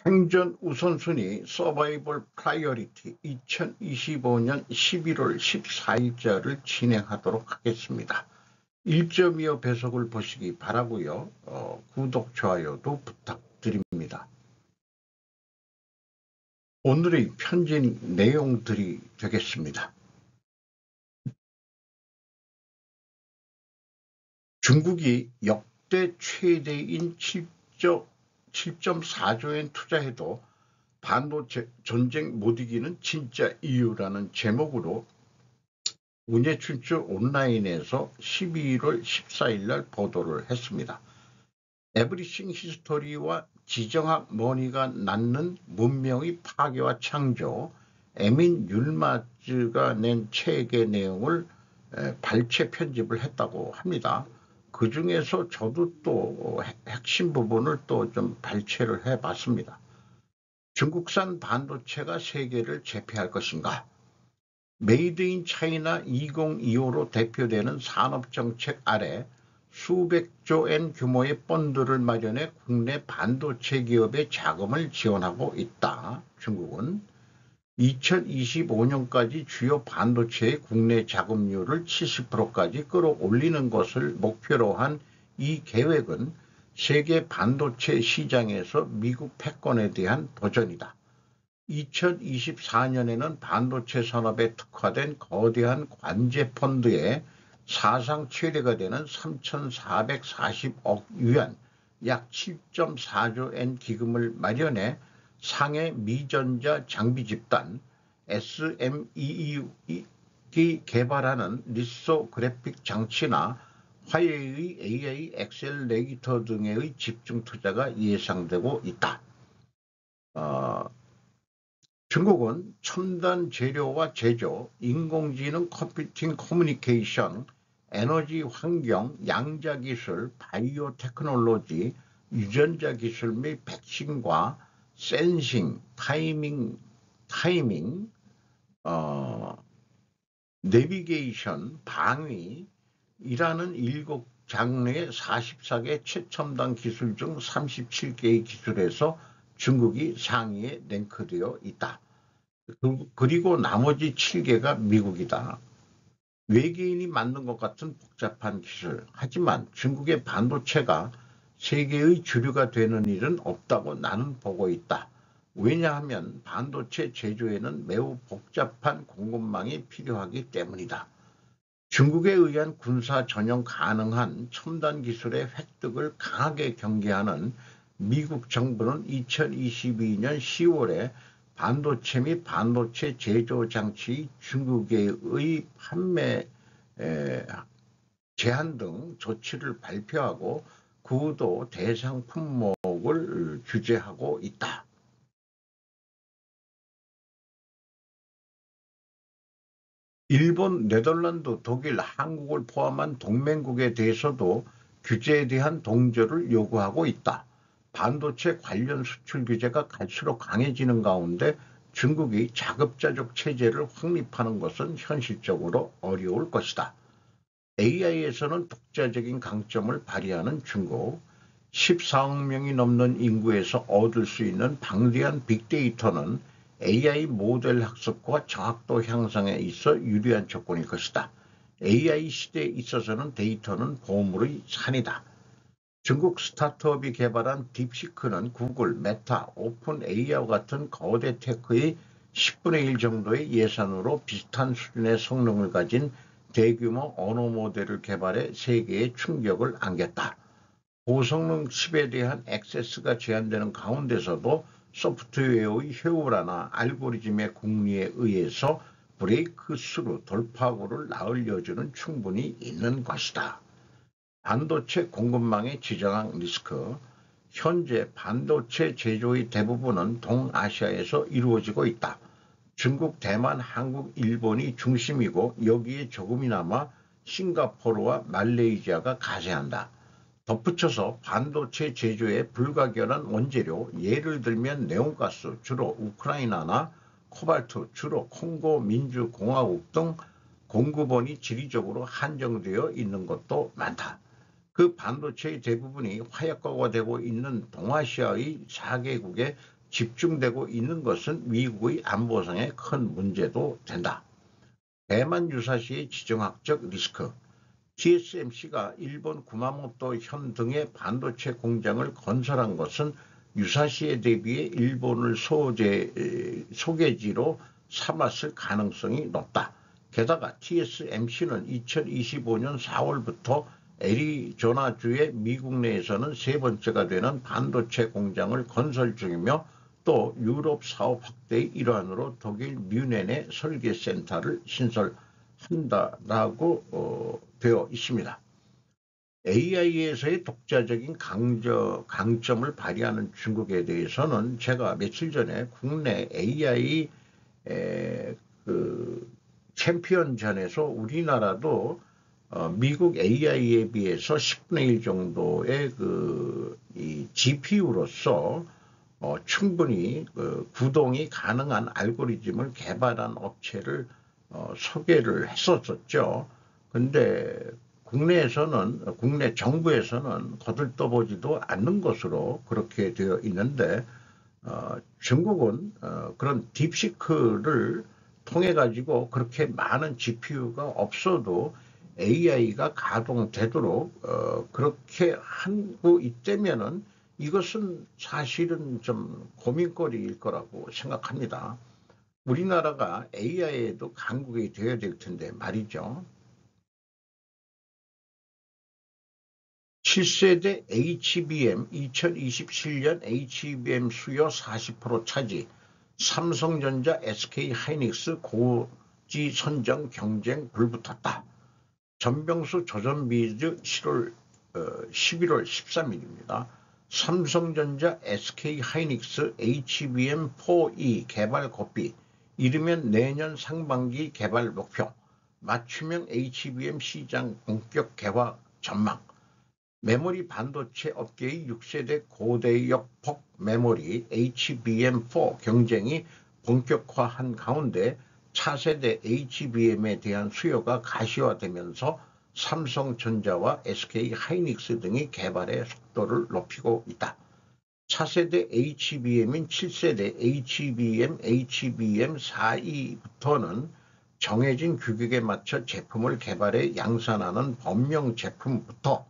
생존 우선순위 서바이벌 프라이어리티 2025년 11월 14일자를 진행하도록 하겠습니다. 1.25 배속을 보시기 바라고요. 구독, 좋아요도 부탁드립니다. 오늘의 편지 내용들이 되겠습니다. 중국이 역대 최대인 7.4조엔 투자해도 반도체 전쟁 못 이기는 진짜 이유라는 제목으로 문예춘추 온라인에서 12월 14일 날 보도를 했습니다. 에브리싱 히스토리와 지정학 머니가 낳는 문명의 파괴와 창조, 에민 율마즈가 낸 책의 내용을 발췌 편집을 했다고 합니다. 그 중에서 저도 또 핵심 부분을 또 좀 발췌를 해봤습니다. 중국산 반도체가 세계를 제패할 것인가? 메이드 인 차이나 2025로 대표되는 산업정책 아래 수백조엔 규모의 펀드를 마련해 국내 반도체 기업의 자금을 지원하고 있다. 중국은 2025년까지 주요 반도체의 국내 자금률을 70%까지 끌어올리는 것을 목표로 한 이 계획은 세계 반도체 시장에서 미국 패권에 대한 도전이다. 2024년에는 반도체 산업에 특화된 거대한 관제 펀드에 사상 최대가 되는 3,440억 위안, 약 7.4조 엔 기금을 마련해 상해 미전자 장비 집단 SME이 개발하는 리소그래픽 장치나 화웨이의 AI 엑셀레이터 등의 집중 투자가 예상되고 있다. 중국은 첨단 재료와 제조, 인공지능, 컴퓨팅, 커뮤니케이션, 에너지 환경, 양자 기술, 바이오 테크놀로지, 유전자 기술 및 백신과 센싱, 타이밍, 내비게이션, 방위라는 7장르의 44개 최첨단 기술 중 37개의 기술에서 중국이 상위에 랭크되어 있다. 그리고 나머지 7개가 미국이다. 외계인이 만든 것 같은 복잡한 기술. 하지만 중국의 반도체가 세계의 주류가 되는 일은 없다고 나는 보고 있다. 왜냐하면 반도체 제조에는 매우 복잡한 공급망이 필요하기 때문이다. 중국에 의한 군사 전용 가능한 첨단 기술의 획득을 강하게 경계하는 미국 정부는 2022년 10월에 반도체 및 반도체 제조 장치 중국의 판매 제한 등 조치를 발표하고 그 후도 대상 품목을 규제하고 있다. 일본, 네덜란드, 독일, 한국을 포함한 동맹국에 대해서도 규제에 대한 동조를 요구하고 있다. 반도체 관련 수출 규제가 갈수록 강해지는 가운데 중국이 자급자족 체제를 확립하는 것은 현실적으로 어려울 것이다. AI에서는 독자적인 강점을 발휘하는 중국, 14억 명이 넘는 인구에서 얻을 수 있는 방대한 빅데이터는 AI 모델 학습과 정확도 향상에 있어 유리한 조건일 것이다. AI 시대에 있어서는 데이터는 보물의 산이다. 중국 스타트업이 개발한 딥시크는 구글, 메타, 오픈 AI와 같은 거대 테크의 10분의 1 정도의 예산으로 비슷한 수준의 성능을 가진 대규모 언어 모델을 개발해 세계에 충격을 안겼다. 고성능 칩에 대한 액세스가 제한되는 가운데서도 소프트웨어의 효율화나 알고리즘의 궁리에 의해서 브레이크 스루 돌파구를 낳을 여지는 충분히 있는 것이다. 반도체 공급망의 지정학 리스크. 현재 반도체 제조의 대부분은 동아시아에서 이루어지고 있다. 중국, 대만, 한국, 일본이 중심이고 여기에 조금이나마 싱가포르와 말레이시아가 가세한다. 덧붙여서 반도체 제조에 불가결한 원재료, 예를 들면 네온가스, 주로 우크라이나나 코발트, 주로 콩고 민주공화국 등 공급원이 지리적으로 한정되어 있는 것도 많다. 그 반도체의 대부분이 화약고가 되고 있는 동아시아의 4개국의 집중되고 있는 것은 미국의 안보상의 큰 문제도 된다. 대만 유사시의 지정학적 리스크. TSMC가 일본 구마모토 현 등의 반도체 공장을 건설한 것은 유사시에 대비해 일본을 소개지로 삼았을 가능성이 높다. 게다가 TSMC는 2025년 4월부터 애리조나주의 미국 내에서는 세 번째가 되는 반도체 공장을 건설 중이며 또 유럽 사업 확대의 일환으로 독일 뮌헨에 설계센터를 신설한다라고 되어 있습니다. AI에서의 독자적인 강점을 발휘하는 중국에 대해서는 제가 며칠 전에 국내 AI 챔피언전에서 우리나라도 미국 AI에 비해서 10분의 1 정도의 이 GPU로서 충분히 구동이 가능한 알고리즘을 개발한 업체를 소개를 했었죠. 근데 국내에서는, 국내 정부에서는 거들떠보지도 않는 것으로 그렇게 되어 있는데, 중국은 그런 딥시크를 통해 가지고 그렇게 많은 GPU가 없어도 AI가 가동되도록 그렇게 하고 있다면은 이것은 사실은 좀 고민거리일 거라고 생각합니다. 우리나라가 AI에도 강국이 되어야 될 텐데 말이죠. 7세대 HBM 2027년 HBM 수요 40% 차지, 삼성전자 SK하이닉스 고지 선정 경쟁 불붙었다. 전병수 조선비즈 11월 13일입니다. 삼성전자 SK하이닉스 HBM4E 개발 고삐, 이르면 내년 상반기 개발 목표, 맞춤형 HBM 시장 본격 개화 전망. 메모리 반도체 업계의 6세대 고대역폭 메모리 HBM4 경쟁이 본격화한 가운데 차세대 HBM에 대한 수요가 가시화되면서 삼성전자와 SK하이닉스 등이 개발의 속도를 높이고 있다. 차세대 HBM인 7세대 HBM4E부터는 정해진 규격에 맞춰 제품을 개발해 양산하는 범용 제품부터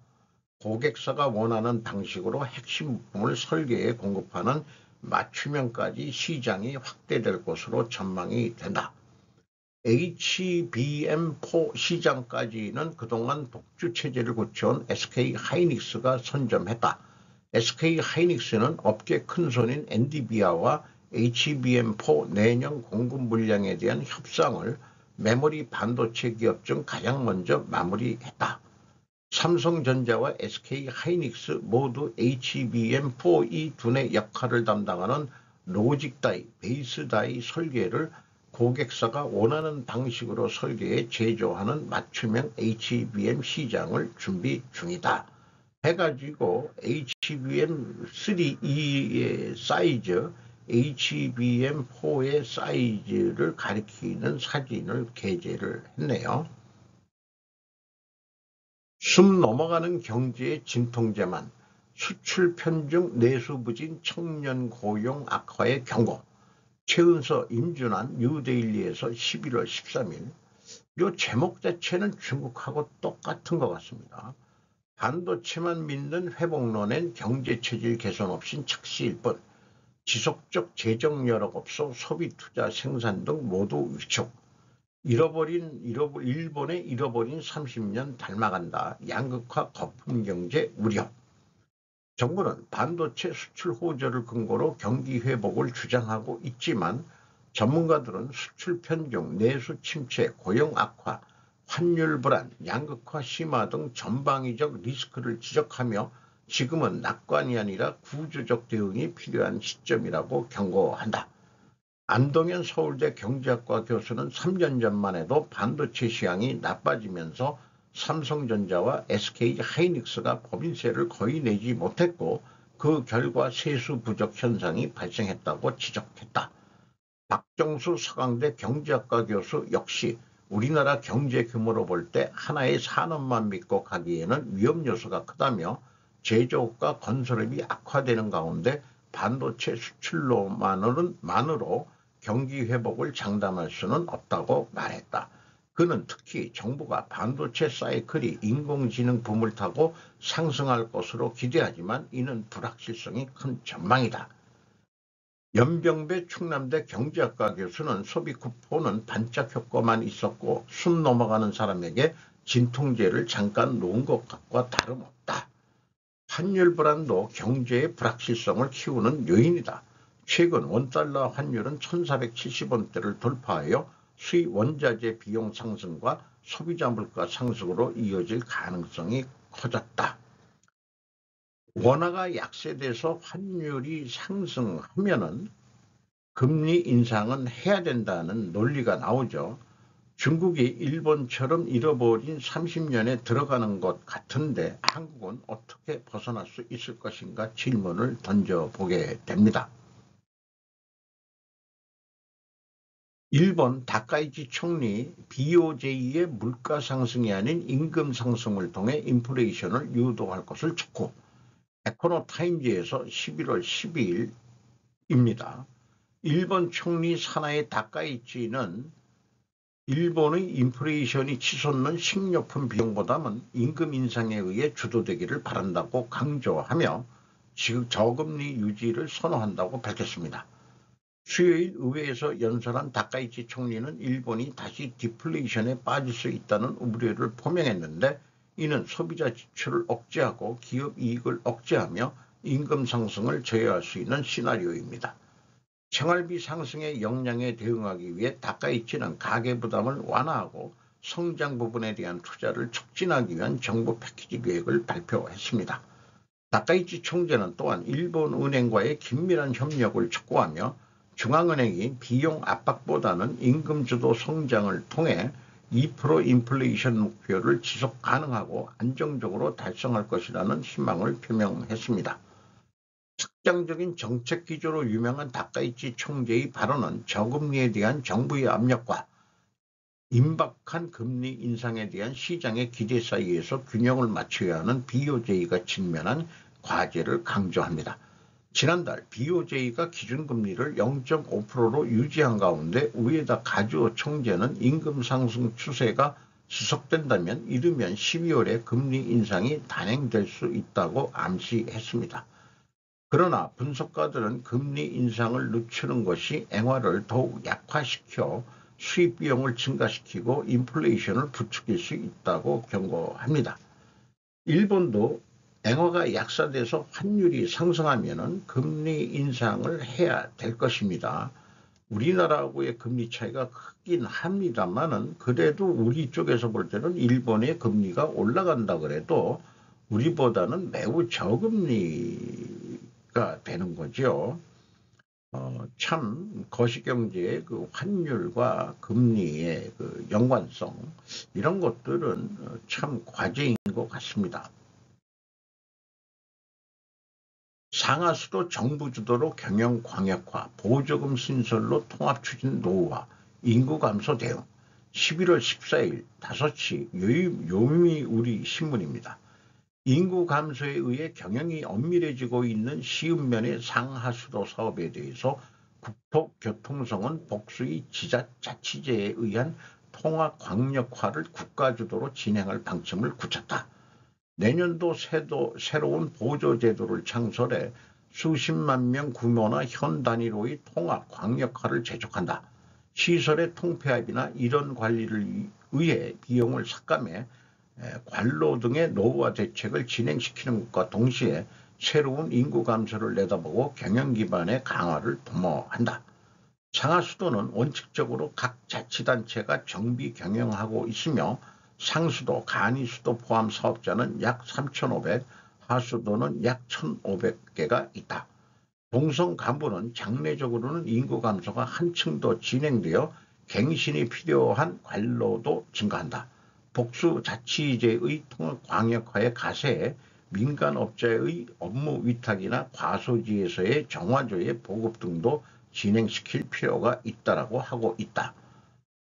고객사가 원하는 방식으로 핵심 부품을 설계해 공급하는 맞춤형까지 시장이 확대될 것으로 전망이 된다. HBM4 시장까지는 그동안 독주 체제를 고쳐온 SK하이닉스가 선점했다. SK하이닉스는 업계 큰손인 엔비디아와 HBM4 내년 공급 물량에 대한 협상을 메모리 반도체 기업 중 가장 먼저 마무리했다. 삼성전자와 SK하이닉스 모두 HBM4E 두뇌 역할을 담당하는 로직 다이, 베이스 다이 설계를 고객사가 원하는 방식으로 설계해 제조하는 맞춤형 HBM 시장을 준비 중이다. 해가지고 HBM3E의 사이즈, HBM4의 사이즈를 가리키는 사진을 게재를 했네요. 숨 넘어가는 경제의 진통제만, 수출 편중 내수 부진 청년 고용 악화의 경고. 최은서 임준환 뉴데일리에서 11월 13일. 이 제목 자체는 중국하고 똑같은 것 같습니다. 반도체만 믿는 회복론엔 경제체질 개선 없인 착시일 뿐, 지속적 재정 여력 없어 소비 투자 생산 등 모두 위축. 일본의 잃어버린 30년 닮아간다. 양극화 거품 경제 우려. 정부는 반도체 수출 호조를 근거로 경기 회복을 주장하고 있지만 전문가들은 수출 편중, 내수 침체, 고용 악화, 환율 불안, 양극화 심화 등 전방위적 리스크를 지적하며 지금은 낙관이 아니라 구조적 대응이 필요한 시점이라고 경고한다. 안동현 서울대 경제학과 교수는 3년 전만 해도 반도체 시황이 나빠지면서 삼성전자와 SK하이닉스가 법인세를 거의 내지 못했고 그 결과 세수 부족 현상이 발생했다고 지적했다. 박정수 서강대 경제학과 교수 역시 우리나라 경제 규모로 볼 때 하나의 산업만 믿고 가기에는 위험 요소가 크다며 제조업과 건설업이 악화되는 가운데 반도체 수출로만으로 경기 회복을 장담할 수는 없다고 말했다. 그는 특히 정부가 반도체 사이클이 인공지능 붐을 타고 상승할 것으로 기대하지만 이는 불확실성이 큰 전망이다. 연병배 충남대 경제학과 교수는 소비 쿠폰은 반짝 효과만 있었고 숨 넘어가는 사람에게 진통제를 잠깐 놓은 것과 다름없다. 환율 불안도 경제의 불확실성을 키우는 요인이다. 최근 원달러 환율은 1470원대를 돌파하여 수입 원자재 비용 상승과 소비자 물가 상승으로 이어질 가능성이 커졌다. 원화가 약세돼서 환율이 상승하면은 금리 인상은 해야 된다는 논리가 나오죠. 중국이 일본처럼 잃어버린 30년에 들어가는 것 같은데 한국은 어떻게 벗어날 수 있을 것인가 질문을 던져보게 됩니다. 일본 다카이치 총리 BOJ의 물가 상승이 아닌 임금 상승을 통해 인플레이션을 유도할 것을 촉구. 에코노타임즈에서 11월 12일입니다. 일본 총리 사나이 다카이치는 일본의 인플레이션이 치솟는 식료품 비용보다는 임금 인상에 의해 주도되기를 바란다고 강조하며 저금리 유지를 선호한다고 밝혔습니다. 수요일 의회에서 연설한 다카이치 총리는 일본이 다시 디플레이션에 빠질 수 있다는 우려를 표명했는데 이는 소비자 지출을 억제하고 기업 이익을 억제하며 임금 상승을 제어할 수 있는 시나리오입니다. 생활비 상승의 영향에 대응하기 위해 다카이치는 가계부담을 완화하고 성장 부분에 대한 투자를 촉진하기 위한 정부 패키지 계획을 발표했습니다. 다카이치 총재는 또한 일본은행과의 긴밀한 협력을 촉구하며 중앙은행이 비용 압박보다는 임금 주도 성장을 통해 2% 인플레이션 목표를 지속 가능하고 안정적으로 달성할 것이라는 희망을 표명했습니다. 확장적인 정책 기조로 유명한 다카이치 총재의 발언은 저금리에 대한 정부의 압력과 임박한 금리 인상에 대한 시장의 기대 사이에서 균형을 맞춰야 하는 BOJ가 직면한 과제를 강조합니다. 지난달 BOJ가 기준금리를 0.5%로 유지한 가운데 우에다 가즈오 총재는 임금 상승 추세가 지속된다면 이르면 12월에 금리 인상이 단행될 수 있다고 암시했습니다. 그러나 분석가들은 금리 인상을 늦추는 것이 엔화를 더욱 약화시켜 수입 비용을 증가시키고 인플레이션을 부추길 수 있다고 경고합니다. 일본도 엔화가 약세돼서 환율이 상승하면 금리 인상을 해야 될 것입니다. 우리나라하고의 금리 차이가 크긴 합니다만은 그래도 우리 쪽에서 볼 때는 일본의 금리가 올라간다 그래도 우리보다는 매우 저금리가 되는 거죠. 참 거시경제의 그 환율과 금리의 그 연관성 이런 것들은 참 과제인 것 같습니다. 상하수도 정부 주도로 경영 광역화, 보조금 신설로 통합 추진 노후화, 인구 감소 대응. 11월 14일 5시 요미우리 신문입니다. 인구 감소에 의해 경영이 엄밀해지고 있는 시읍면의 상하수도 사업에 대해서 국토교통성은 복수의 지자자치제에 의한 통합 광역화를 국가주도로 진행할 방침을 굳혔다. 내년도 새로운 보조제도를 창설해 수십만 명 규모나 현 단위로의 통합 광역화를 재촉한다. 시설의 통폐합이나 이런 관리를 위해 비용을 삭감해 관로 등의 노후화 대책을 진행시키는 것과 동시에 새로운 인구 감소를 내다보고 경영 기반의 강화를 도모한다. 상하수도는 원칙적으로 각 자치단체가 정비 경영하고 있으며 상수도, 간이수도 포함 사업자는 약 3,500, 하수도는 약 1,500개가 있다. 동성 간부는 장래적으로는 인구 감소가 한층 더 진행되어 갱신이 필요한 관로도 증가한다. 복수자치제의 통합 광역화의 가세에 민간업자의 업무 위탁이나 과소지에서의 정화조의 보급 등도 진행시킬 필요가 있다라고 하고 있다.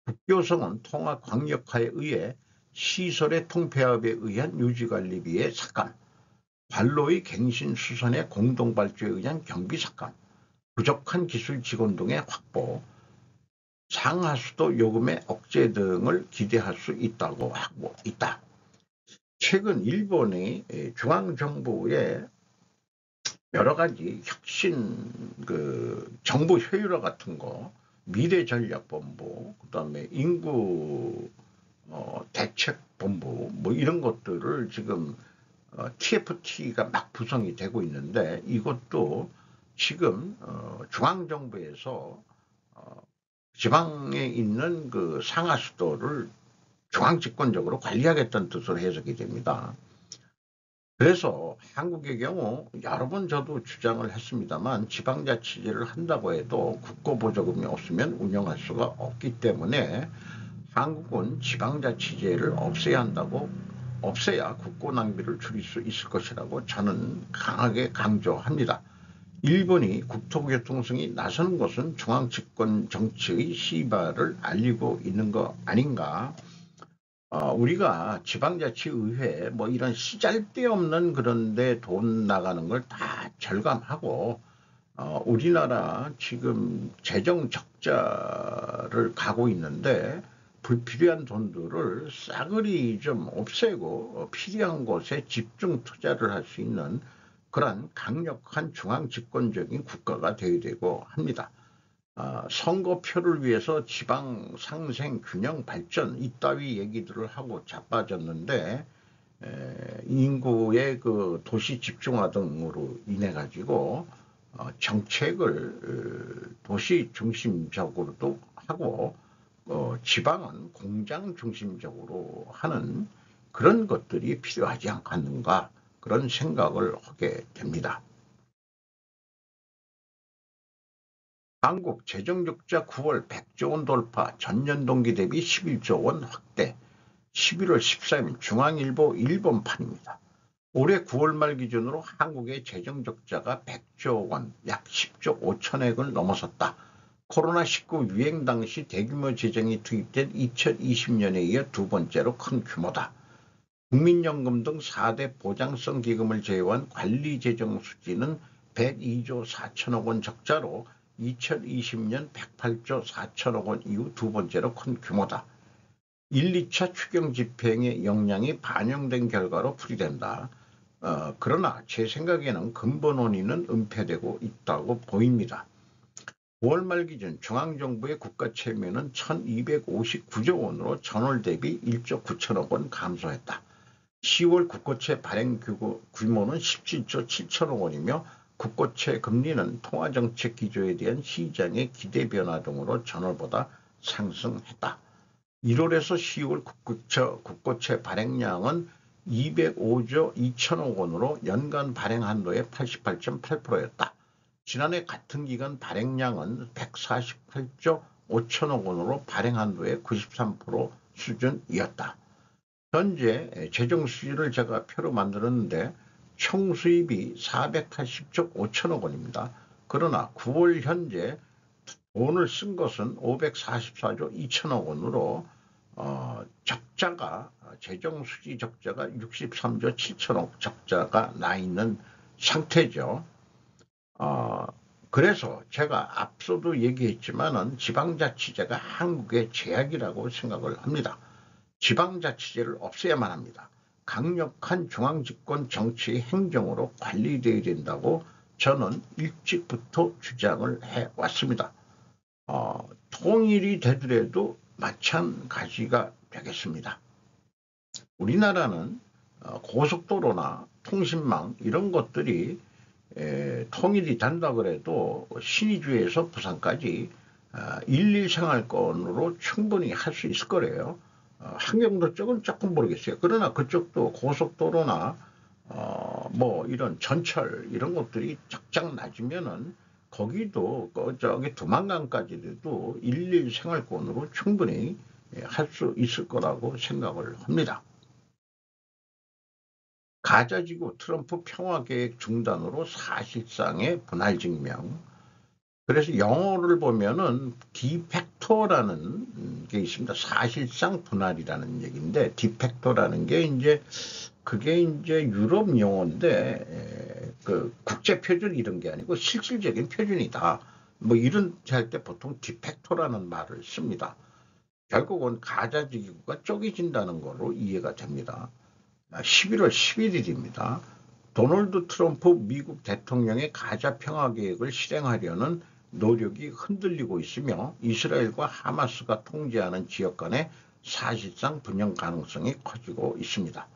국교성은 통합 광역화에 의해 시설의 통폐합에 의한 유지관리비의 삭감, 관로의 갱신 수선의 공동발주에 의한 경비 삭감, 부족한 기술 직원 등의 확보, 상하수도 요금의 억제 등을 기대할 수 있다고 하고 있다. 최근 일본의 중앙정부의 여러 가지 혁신 정부 효율화 같은 거, 미래전략본부, 그다음에 인구 대책본부 뭐 이런 것들을 지금 TFT가 막 구성이 되고 있는데, 이것도 지금 중앙정부에서 지방에 있는 그 상하수도를 중앙집권적으로 관리하겠다는 뜻으로 해석이 됩니다. 그래서 한국의 경우 여러 번 저도 주장을 했습니다만, 지방자치제를 한다고 해도 국고보조금이 없으면 운영할 수가 없기 때문에 한국은 지방자치제를 없애야 한다고, 없애야 국고 낭비를 줄일 수 있을 것이라고 저는 강하게 강조합니다. 일본이 국토교통성이 나서는 것은 중앙집권 정치의 시발을 알리고 있는 거 아닌가. 우리가 지방자치의회 뭐 이런 시잘데없는 그런데 돈 나가는 걸 다 절감하고, 우리나라 지금 재정 적자를 가고 있는데 불필요한 돈들을 싸그리 좀 없애고 필요한 곳에 집중 투자를 할 수 있는 그런 강력한 중앙집권적인 국가가 되어야 되고 합니다. 선거표를 위해서 지방 상생 균형 발전 이따위 얘기들을 하고 자빠졌는데, 인구의 그 도시 집중화 등으로 인해 가지고 정책을 도시 중심적으로도 하고 지방은 공장 중심적으로 하는 그런 것들이 필요하지 않겠는가, 그런 생각을 하게 됩니다. 한국 재정적자 9월 100조 원 돌파, 전년 동기 대비 11조 원 확대. 11월 14일 중앙일보 일본판입니다. 올해 9월 말 기준으로 한국의 재정적자가 100조 원, 약 10조 5천억을 넘어섰다. 코로나19 유행 당시 대규모 재정이 투입된 2020년에 이어 두 번째로 큰 규모다. 국민연금 등 4대 보장성 기금을 제외한 관리재정 수지는 102조 4천억 원 적자로 2020년 108조 4천억 원 이후 두 번째로 큰 규모다. 1, 2차 추경 집행의 역량이 반영된 결과로 풀이된다. 그러나 제 생각에는 근본 원인은 은폐되고 있다고 보입니다. 9월 말 기준 중앙정부의 국가채무는 1259조 원으로 전월 대비 1조 9천억 원 감소했다. 10월 국고채 발행 규모는 17조 7천억 원이며 국고채 금리는 통화정책 기조에 대한 시장의 기대 변화 등으로 전월보다 상승했다. 1월에서 10월 국고채 발행량은 205조 2천억 원으로 연간 발행 한도의 88.8%였다. 지난해 같은 기간 발행량은 148조 5천억 원으로 발행 한도의 93% 수준이었다. 현재 재정 수지를 제가 표로 만들었는데 총 수입이 480조 5천억 원입니다. 그러나 9월 현재 돈을 쓴 것은 544조 2천억 원으로 적자가, 재정 수지 적자가 63조 7천억 적자가 나 있는 상태죠. 그래서 제가 앞서도 얘기했지만은 지방자치제가 한국의 제약이라고 생각을 합니다. 지방자치제를 없애야만 합니다. 강력한 중앙집권 정치의 행정으로 관리되어야 된다고 저는 일찍부터 주장을 해왔습니다. 통일이 되더라도 마찬가지가 되겠습니다. 우리나라는 고속도로나 통신망 이런 것들이 통일이 된다 그래도 신의주에서 부산까지 일일 생활권으로 충분히 할 수 있을 거래요. 한경도 쪽은 조금 모르겠어요. 그러나 그쪽도 고속도로나 뭐 이런 전철 이런 것들이 쫙쫙 낮으면은 거기도 저기 두만강까지도 일일 생활권으로 충분히 할 수 있을 거라고 생각을 합니다. 가자지구 트럼프 평화계획 중단으로 사실상의 분할 증명. 그래서 영어를 보면은 디팩토라는 게 있습니다. 사실상 분할이라는 얘기인데, 디팩토라는 게 이제 그게 이제 유럽 용어인데 그 국제 표준 이런 게 아니고 실질적인 표준이다. 뭐 이런 할 때 보통 디팩토라는 말을 씁니다. 결국은 가자 지구가 쪼개진다는 거로 이해가 됩니다. 11월 11일입니다. 도널드 트럼프 미국 대통령의 가자 평화 계획을 실행하려는 노력이 흔들리고 있으며 이스라엘과 하마스가 통제하는 지역 간의 사실상 분열 가능성이 커지고 있습니다.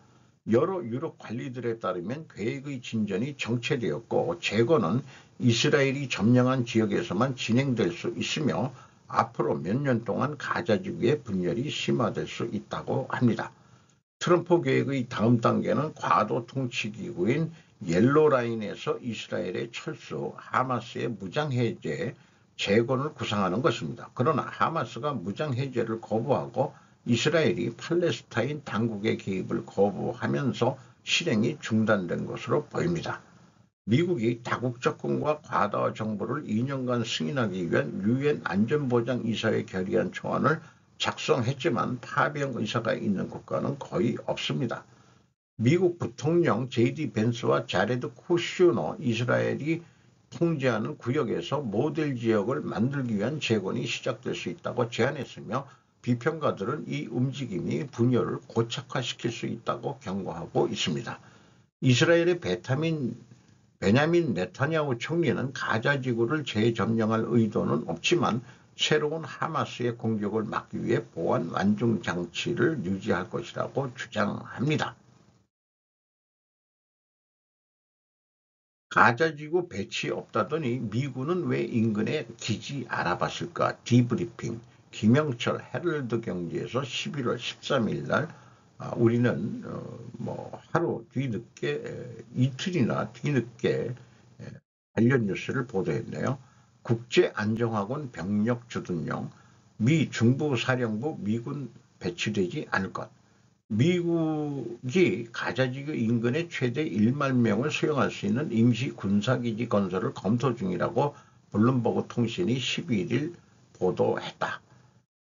여러 유럽 관리들에 따르면 계획의 진전이 정체되었고 재건은 이스라엘이 점령한 지역에서만 진행될 수 있으며 앞으로 몇 년 동안 가자 지구의 분열이 심화될 수 있다고 합니다. 트럼프 계획의 다음 단계는 과도 통치 기구인 옐로라인에서 이스라엘의 철수, 하마스의 무장해제, 재건을 구상하는 것입니다. 그러나 하마스가 무장해제를 거부하고 이스라엘이 팔레스타인 당국의 개입을 거부하면서 실행이 중단된 것으로 보입니다. 미국이 다국적군과 과다화 정보를 2년간 승인하기 위한 유엔 안전보장이사회 결의안 초안을 작성했지만 파병 의사가 있는 국가는 거의 없습니다. 미국 부통령 제이디 벤스와 자레드 쿠슈너 이스라엘이 통제하는 구역에서 모델 지역을 만들기 위한 재건이 시작될 수 있다고 제안했으며 비평가들은 이 움직임이 분열을 고착화시킬 수 있다고 경고하고 있습니다. 이스라엘의 베냐민 네타냐후 총리는 가자 지구를 재점령할 의도는 없지만 새로운 하마스의 공격을 막기 위해 보안 완중 장치를 유지할 것이라고 주장합니다. 가자지구 배치 없다더니 미군은 왜 인근에 기지 알아봤을까? 디브리핑. 김영철 헤럴드 경제에서 11월 13일 날 우리는 뭐 하루 뒤늦게 이틀이나 뒤늦게 관련 뉴스를 보도했네요. 국제안정학원 병력 주둔용 미 중부사령부 미군 배치되지 않을 것. 미국이 가자지구 인근에 최대 1만 명을 수용할 수 있는 임시 군사기지 건설을 검토 중이라고 블룸버그 통신이 11일 보도했다.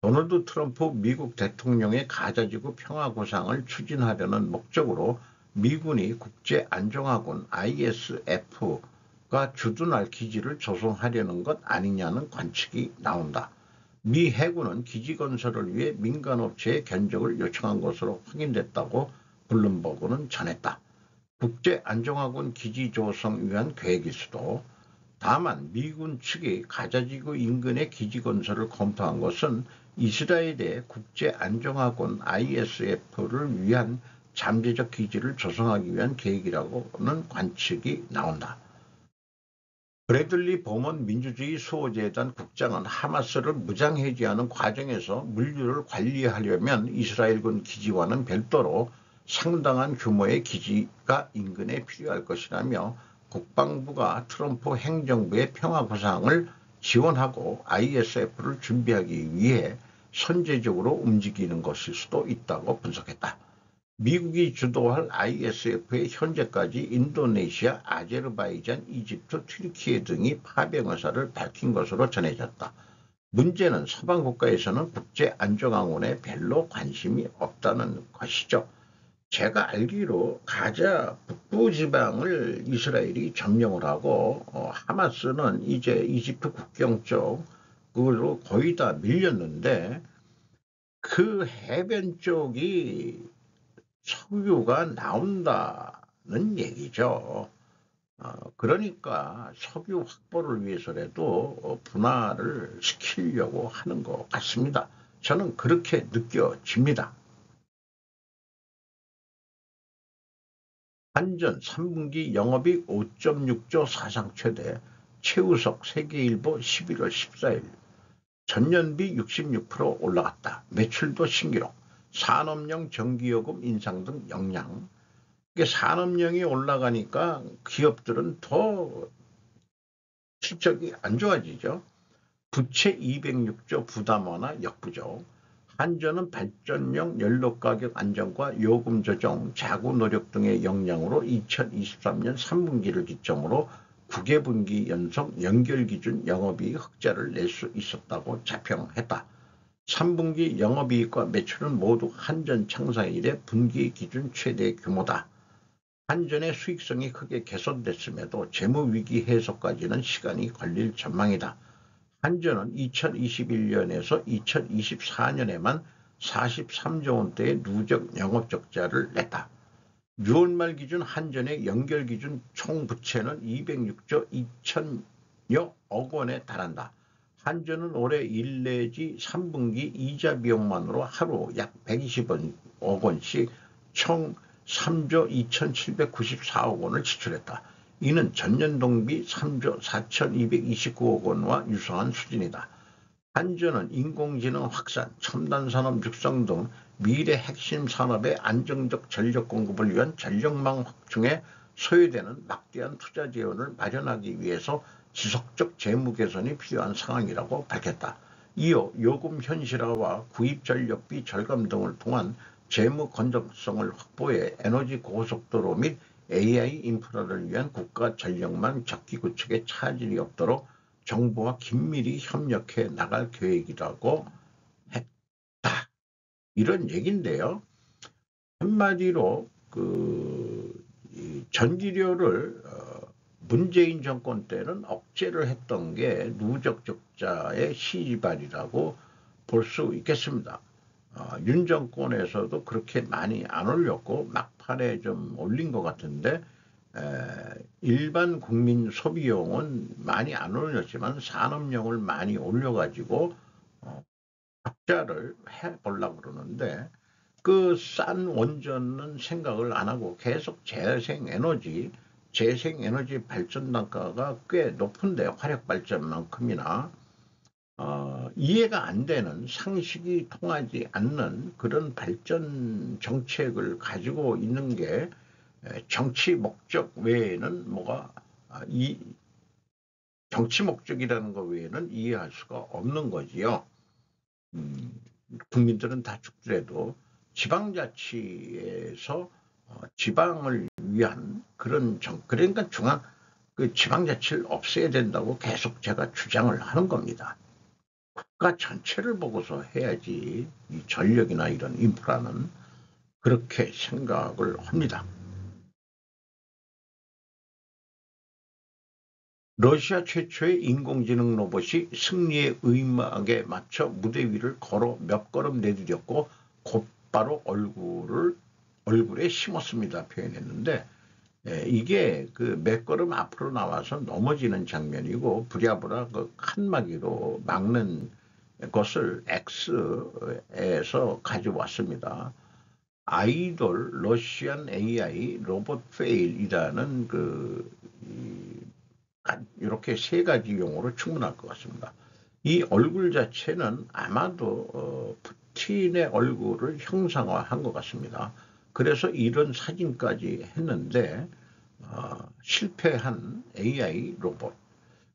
도널드 트럼프 미국 대통령의 가자지구 평화 구상을 추진하려는 목적으로 미군이 국제안정학원 ISF가 주둔할 기지를 조성하려는 것 아니냐는 관측이 나온다. 미 해군은 기지 건설을 위해 민간업체의 견적을 요청한 것으로 확인됐다고 블룸버그는 전했다. 국제안정학원 기지 조성 위한 계획일 수도. 다만 미군 측이 가자지구 인근의 기지 건설을 검토한 것은 이스라엘의 국제안정학원 ISF를 위한 잠재적 기지를 조성하기 위한 계획이라고는 관측이 나온다. 브래들리 보먼 민주주의 수호재단 국장은 하마스를 무장해제하는 과정에서 물류를 관리하려면 이스라엘군 기지와는 별도로 상당한 규모의 기지가 인근에 필요할 것이라며 국방부가 트럼프 행정부의 평화구상을 지원하고 ISF를 준비하기 위해 선제적으로 움직이는 것일 수도 있다고 분석했다. 미국이 주도할 ISF에 현재까지 인도네시아, 아제르바이잔, 이집트, 튀르키예 등이 파병 의사를 밝힌 것으로 전해졌다. 문제는 서방 국가에서는 국제안정학원에 별로 관심이 없다는 것이죠. 제가 알기로 가자 북부 지방을 이스라엘이 점령을 하고 하마스는 이제 이집트 국경 쪽으로 거의 다 밀렸는데 그 해변 쪽이 석유가 나온다는 얘기죠. 그러니까 석유 확보를 위해서라도 분할을 시키려고 하는 것 같습니다. 저는 그렇게 느껴집니다. 한전 3분기 영업이익 5.6조 사상 최대. 최우석 세계일보 11월 14일. 전년비 66% 올라갔다. 매출도 신기록. 산업용 전기요금 인상 등 영향. 산업용이 올라가니까 기업들은 더 실적이 안 좋아지죠. 부채 206조 부담 완화 역부족. 한전은 발전용 연료 가격 안정과 요금 조정, 자구 노력 등의 역량으로 2023년 3분기를 기점으로 9개 분기 연속 연결 기준 영업이익 흑자를 낼 수 있었다고 자평했다. 3분기 영업이익과 매출은 모두 한전 창사 이래 분기 기준 최대 규모다. 한전의 수익성이 크게 개선됐음에도 재무위기 해소까지는 시간이 걸릴 전망이다. 한전은 2021년에서 2024년에만 43조 원대의 누적 영업적자를 냈다. 6월 말 기준 한전의 연결 기준 총 부채는 206조 2천여억 원에 달한다. 한전은 올해 1 내지 3분기 이자 비용만으로 하루 약 120억 원씩 총 3조 2,794억 원을 지출했다. 이는 전년 동기 3조 4,229억 원과 유사한 수준이다. 한전은 인공지능 확산, 첨단산업 육성 등 미래 핵심 산업의 안정적 전력 공급을 위한 전력망 확충에 소요되는 막대한 투자 재원을 마련하기 위해서 지속적 재무 개선이 필요한 상황이라고 밝혔다. 이어 요금 현실화와 구입 전력비 절감 등을 통한 재무 건전성을 확보해 에너지 고속도로 및 AI 인프라를 위한 국가 전력망 적기 구축에 차질이 없도록 정부와 긴밀히 협력해 나갈 계획이라고 했다. 이런 얘기인데요. 한마디로 전기료를 문재인 정권 때는 억제를 했던 게 누적 적자의 시발이라고 볼 수 있겠습니다. 윤 정권에서도 그렇게 많이 안 올렸고 막판에 좀 올린 것 같은데 일반 국민 소비용은 많이 안 올렸지만 산업용을 많이 올려가지고 적자를 해보려고 그러는데 그 싼 원전은 생각을 안 하고 계속 재생에너지 발전 단가가 꽤 높은데 화력발전만큼이나 이해가 안 되는 상식이 통하지 않는 그런 발전 정책을 가지고 있는 게 정치 목적 외에는 이 정치 목적이라는 것 외에는 이해할 수가 없는 거지요. 국민들은 다 죽더라도 지방자치에서 지방을 위한 그런 그러니까 그 지방자치를 없애야 된다고 계속 제가 주장을 하는 겁니다. 국가 전체를 보고서 해야지 이 전력이나 이런 인프라는 그렇게 생각을 합니다. 러시아 최초의 인공지능 로봇이 승리의 의막에 맞춰 무대 위를 걸어 몇 걸음 내디뎠고 곧바로 얼굴에 심었습니다. 표현했는데 이게 그 몇 걸음 앞으로 나와서 넘어지는 장면이고 부랴부랴 그 칸막이로 막는 것을 X에서 가져왔습니다. 아이돌 러시안 AI 로봇 페일이라는 이렇게 세 가지 용어로 충분할 것 같습니다. 이 얼굴 자체는 아마도 푸틴의 얼굴을 형상화한 것 같습니다. 그래서 이런 사진까지 했는데 실패한 AI 로봇.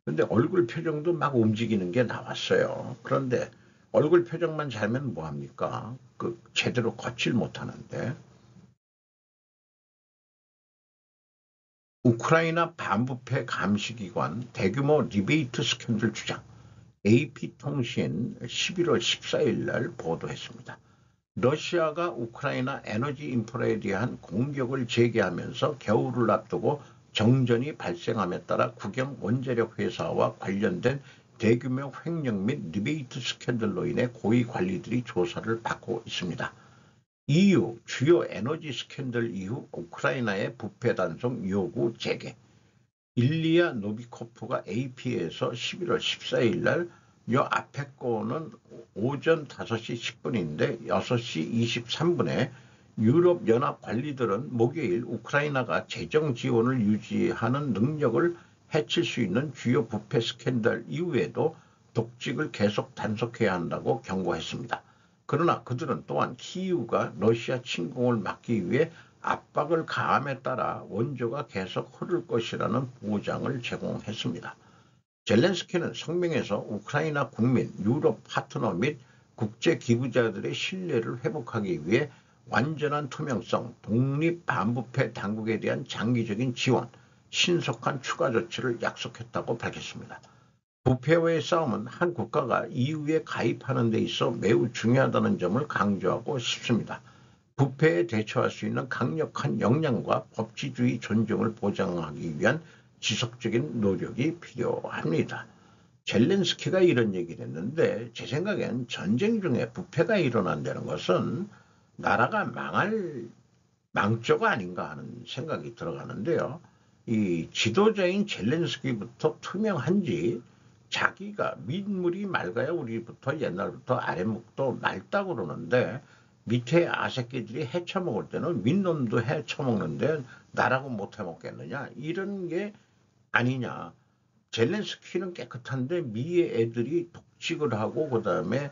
근데 얼굴 표정도 막 움직이는 게 나왔어요. 그런데 얼굴 표정만 잘면 뭐합니까? 제대로 걷질 못하는데. 우크라이나 반부패 감시기관 대규모 리베이트 스캔들 주장. AP통신 11월 14일 날 보도했습니다. 러시아가 우크라이나 에너지 인프라에 대한 공격을 재개하면서 겨울을 앞두고 정전이 발생함에 따라 국영 원자력 회사와 관련된 대규모 횡령 및 리베이트 스캔들로 인해 고위 관리들이 조사를 받고 있습니다. EU 주요 에너지 스캔들 이후 우크라이나의 부패 단속 요구 재개. 일리아 노비코프가 AP에서 11월 14일 날 이 앞에 거는 오전 5시 10분인데 6시 23분에 유럽연합 관리들은 목요일 우크라이나가 재정 지원을 유지하는 능력을 해칠 수 있는 주요 부패 스캔들 이후에도 독직을 계속 단속해야 한다고 경고했습니다. 그러나 그들은 또한 키이우가 러시아 침공을 막기 위해 압박을 가함에 따라 원조가 계속 흐를 것이라는 보장을 제공했습니다. 젤렌스키는 성명에서 우크라이나 국민, 유럽 파트너 및 국제 기부자들의 신뢰를 회복하기 위해 완전한 투명성, 독립 반부패 당국에 대한 장기적인 지원, 신속한 추가 조치를 약속했다고 밝혔습니다. 부패와의 싸움은 한 국가가 EU에 가입하는 데 있어 매우 중요하다는 점을 강조하고 싶습니다. 부패에 대처할 수 있는 강력한 역량과 법치주의 존중을 보장하기 위한 지속적인 노력이 필요합니다. 젤렌스키가 이런 얘기를 했는데 제 생각엔 전쟁 중에 부패가 일어난다는 것은 나라가 망조가 아닌가 하는 생각이 들어가는데요. 이 지도자인 젤렌스키부터 투명한지 자기가 민물이 맑아야 우리부터 옛날부터 아랫목도 맑다고 그러는데 밑에 아새끼들이 헤쳐먹을 때는 윗놈도 헤쳐먹는데 나라고 못 해먹겠느냐 이런 게 아니냐. 젤렌스키는 깨끗한데 미의 애들이 독직을 하고 그다음에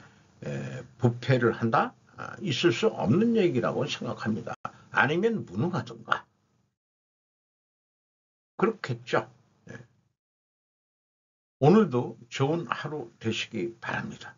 부패를 한다? 있을 수 없는 얘기라고 생각합니다. 아니면 무능하든가 그렇겠죠. 오늘도 좋은 하루 되시기 바랍니다.